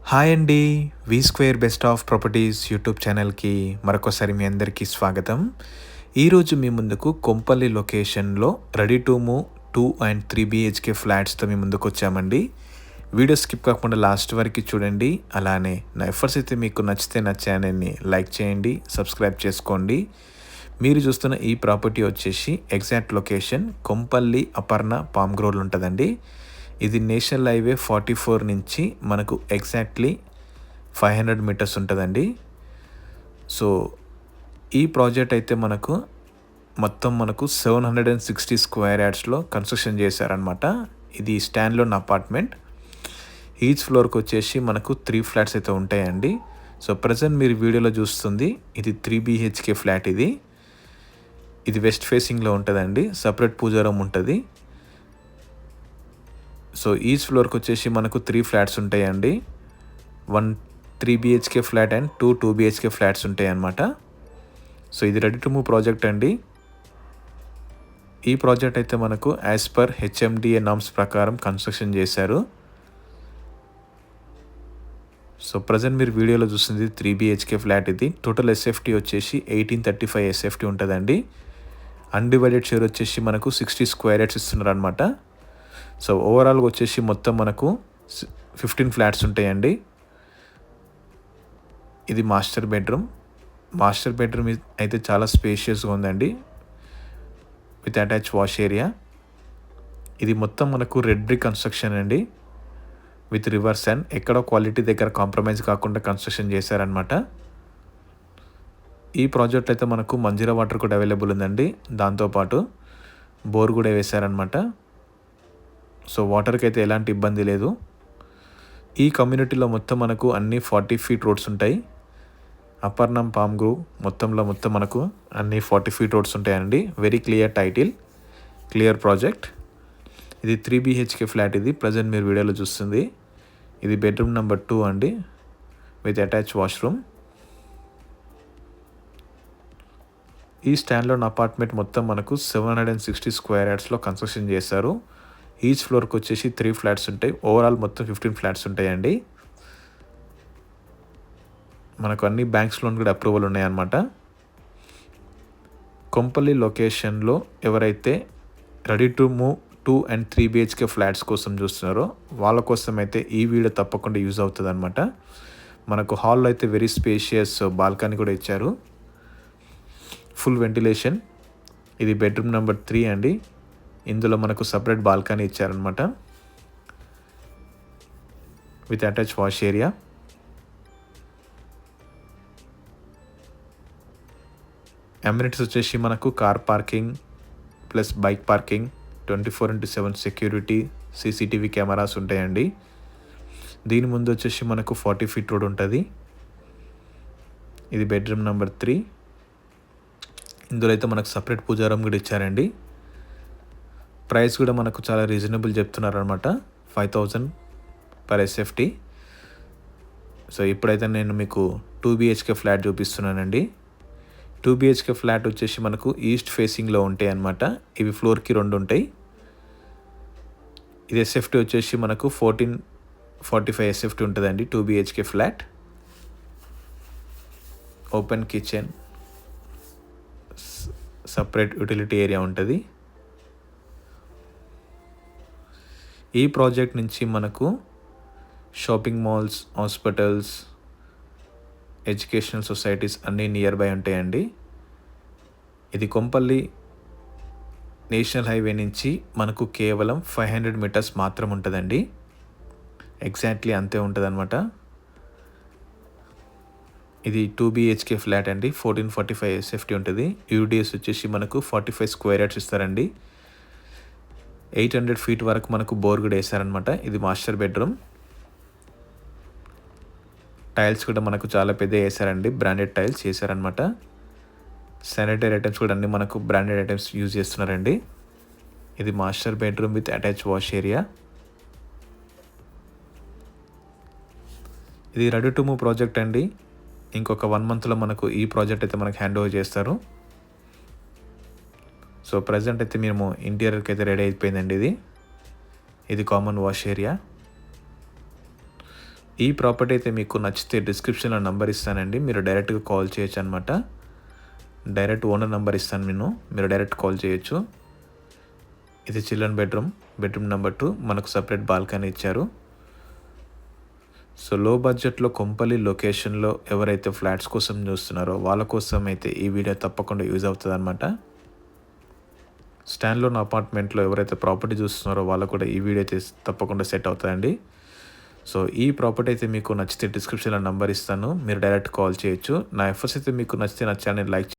Hi అండి. V square best of properties YouTube ఛానల్‌కి మరొకసారి మీ అందరికీ స్వాగతం. ఈరోజు మీ ముందుకు కొంపల్లి లొకేషన్‌లో ready to move 2 and 3 BHK ఫ్లాట్స్‌తో మీ ముందుకొచ్చామండి. వీడియో స్కిప్ కాకుండా లాస్ట్ వరకు చూడండి. అలానే నా ఎఫర్ట్స్ అయితే మీకు నచ్చితే నా ఛానల్‌ని లైక్ చేయండి, సబ్స్క్రైబ్ చేసుకోండి. మీరు చూస్తున్న ఈ ప్రాపర్టీ వచ్చేసి exact location Kompally Aparna palm గ్రోవ్‌లో ఉంటదండి. ఇది నేషనల్ హైవే 44 నుంచి మనకు ఎగ్జాక్ట్లీ 500 మీటర్స్ ఉంటుందండి. సో ఈ ప్రాజెక్ట్ అయితే మొత్తం 760 స్క్వేర్ యార్డ్స్లో కన్స్ట్రక్షన్ చేశారనమాట. ఇది స్టాండ్లోన్ అపార్ట్మెంట్. ఈచ్ ఫ్లోర్కి వచ్చేసి మనకు 3 ఫ్లాట్స్ అయితే ఉంటాయండి. సో ప్రజెంట్ మీరు వీడియోలో చూస్తుంది ఇది 3 BHK ఫ్లాట్. ఇది వెస్ట్ ఫేసింగ్లో ఉంటుందండి. సపరేట్ పూజా రూమ్ ఉంటుంది. సో ఈచ్ ఫ్లోర్కి వచ్చేసి మనకు 3 ఫ్లాట్స్ ఉంటాయండి. 1 3 BHK flat and 2 BHK flats ఉంటాయి అన్నమాట. సో ఇది రెడీ టు మూవ్ ప్రాజెక్ట్ అండి. ఈ ప్రాజెక్ట్ అయితే మనకు యాజ్ పర్ HMDA నామ్స్ ప్రకారం కన్స్ట్రక్షన్ చేశారు. సో ప్రజెంట్ మీరు వీడియోలో చూస్తుంది 3 BHK ఫ్లాట్. ఇది టోటల్ SFT వచ్చేసి 1835 SFT ఉంటుందండి. అన్డివైడెడ్ షేర్ వచ్చేసి మనకు 60 స్క్వేర్ యార్డ్స్ ఇస్తున్నారు అనమాట. సో ఓవరాల్గా వచ్చేసి మొత్తం మనకు 15 ఫ్లాట్స్ ఉంటాయండి. ఇది మాస్టర్ బెడ్రూమ్ అయితే చాలా స్పేషియస్గా ఉందండి, విత్ అటాచ్ వాష్ ఏరియా. ఇది మొత్తం మనకు రెడ్ బ్రిక్ కన్స్ట్రక్షన్ అండి, విత్ రివర్స్ అండ్ ఎక్కడో క్వాలిటీ దగ్గర కాంప్రమైజ్ కాకుండా కన్స్ట్రక్షన్ చేశారనమాట. ఈ ప్రాజెక్ట్ అయితే మనకు మంజీరా వాటర్ కూడా అవైలబుల్ ఉందండి. దాంతోపాటు బోర్ కూడా వేశారనమాట. సో వాటర్కి అయితే ఎలాంటి ఇబ్బంది లేదు. ఈ కమ్యూనిటీలో మొత్తం మనకు అన్ని 40 ఫీట్ రోడ్స్ ఉంటాయి. అపర్ణం పామ్ గ్రోవ్ మొత్తం మనకు అన్ని 40 ఫీట్ రోడ్స్ ఉంటాయండి. Very clear title, clear project. ఇది 3 BHK ఫ్లాట్. ఇది ప్రజెంట్ మీరు వీడియోలో చూస్తుంది. ఇది బెడ్రూమ్ నెంబర్ 2 అండి, విత్ అటాచ్ వాష్రూమ్. ఈ స్టాండ్లోన్ అపార్ట్మెంట్ మొత్తం మనకు 760 స్క్వేర్ యార్డ్స్లో కన్స్ట్రక్షన్ చేశారు. ఈచ్ ఫ్లోర్కి వచ్చేసి 3 ఫ్లాట్స్ ఉంటాయి. ఓవరాల్ మొత్తం 15 ఫ్లాట్స్ ఉంటాయండి. మనకు అన్ని బ్యాంక్స్ లోన్ కూడా అప్రూవల్ ఉన్నాయన్నమాట. కొంపల్లి లొకేషన్లో ఎవరైతే ready to move 2 and 3 BHK flats కోసం చూస్తున్నారో వాళ్ళ కోసం అయితే ఈ వీడియో తప్పకుండా యూజ్ అవుతుంది అనమాట. మనకు హాల్లో అయితే వెరీ స్పేషియస్ బాల్కనీ కూడా ఇచ్చారు, ఫుల్ వెంటిలేషన్. ఇది బెడ్రూమ్ నెంబర్ 3 అండి. ఇందులో మనకు సపరేట్ బాల్కనీ ఇచ్చారనమాట, with attach wash area. Amenities వచ్చేసి మనకు car parking plus bike parking, 24/7 security, CCTV cameras ఉంటాయండి. దీని ముందు వచ్చేసి మనకు 40 ఫీట్ రోడ్ ఉంటుంది. ఇది బెడ్రూమ్ నెంబర్ 3. ఇందులో అయితే మనకు సపరేట్ పూజా రూమ్ కూడా ఇచ్చారండి. ప్రైస్ కూడా మనకు చాలా రీజనబుల్ చెప్తున్నారు అనమాట, 5,000 పర్ SFT. సో ఇప్పుడైతే నేను మీకు 2 BHK ఫ్లాట్ చూపిస్తున్నానండి. 2 BHK ఫ్లాట్ వచ్చేసి మనకు ఈస్ట్ ఫేసింగ్లో ఉంటాయి అన్నమాట. ఇవి ఫ్లోర్కి 2 ఉంటాయి. ఇది SFT వచ్చేసి మనకు 1445 SFT ఉంటుందండి. 2 BHK flat, open kitchen, separate utility area ఉంటుంది. ఈ ప్రాజెక్ట్ నుంచి మనకు shopping malls, hospitals, educational societies అన్నీ నియర్ బై ఉంటాయండి. ఇది కొంపల్లి నేషనల్ హైవే నుంచి మనకు కేవలం 500 మీటర్స్ మాత్రం ఉంటుందండి. ఎగ్జాక్ట్లీ అంతే ఉంటుంది అనమాట. ఇది 2 BHK ఫ్లాట్ అండి, 1445 SFT ఉంటుంది. UDS వచ్చేసి మనకు 45 స్క్వేర్ యార్డ్స్ ఇస్తారండి. 800 ఫీట్ వరకు మనకు బోర్ కూడా వేసారనమాట. ఇది మాస్టర్ బెడ్రూమ్. టైల్స్ కూడా మనకు చాలా పెద్ద వేసారండి, బ్రాండెడ్ టైల్స్ వేసారనమాట. శానిటరీ ఐటమ్స్ కూడా అన్ని మనకు బ్రాండెడ్ ఐటమ్స్ యూజ్ చేస్తున్నారండి. ఇది master bedroom with attach wash area. ఇది రెడీ టు మూవ్ ప్రాజెక్ట్ అండి. ఇంకొక 1 మంత్లో మనకు ఈ ప్రాజెక్ట్ అయితే మనకు హ్యాండ్ ఓవర్ చేస్తారు. సో ప్రజెంట్ అయితే మేము ఇంటీరియర్కి అయితే రెడీ అయిపోయిందండి. ఇది కామన్ వాష్ ఏరియా. ఈ ప్రాపర్టీ అయితే మీకు నచ్చితే డిస్క్రిప్షన్లో నంబర్ ఇస్తానండి, మీరు డైరెక్ట్గా కాల్ చేయొచ్చు అనమాట. డైరెక్ట్ ఓనర్ నెంబర్ ఇస్తాను నేను, మీరు డైరెక్ట్ కాల్ చేయొచ్చు. ఇది చిల్డ్రన్ బెడ్రూమ్ నెంబర్ 2. మనకు సపరేట్ బాల్కనీ ఇచ్చారు. సో లో బడ్జెట్లో కొంపల్లి లొకేషన్లో ఎవరైతే ఫ్లాట్స్ కోసం చూస్తున్నారో వాళ్ళ కోసం అయితే ఈ వీడియో తప్పకుండా యూజ్ అవుతుంది అనమాట. స్టాన్లోన్ అపార్ట్మెంట్లో ఎవరైతే ప్రాపర్టీ చూస్తున్నారో వాళ్ళకు కూడా ఈ వీడియో అయితే తప్పకుండా సెట్ అవుతుందండి. సో ఈ ప్రాపర్టీ అయితే మీకు నచ్చితే డిస్క్రిప్షన్లో నంబర్ ఇస్తాను, మీరు డైరెక్ట్ కాల్ చేయొచ్చు. నా ఎఫర్ట్స్ అయితే మీకు నచ్చితే నా ఛానల్ లైక్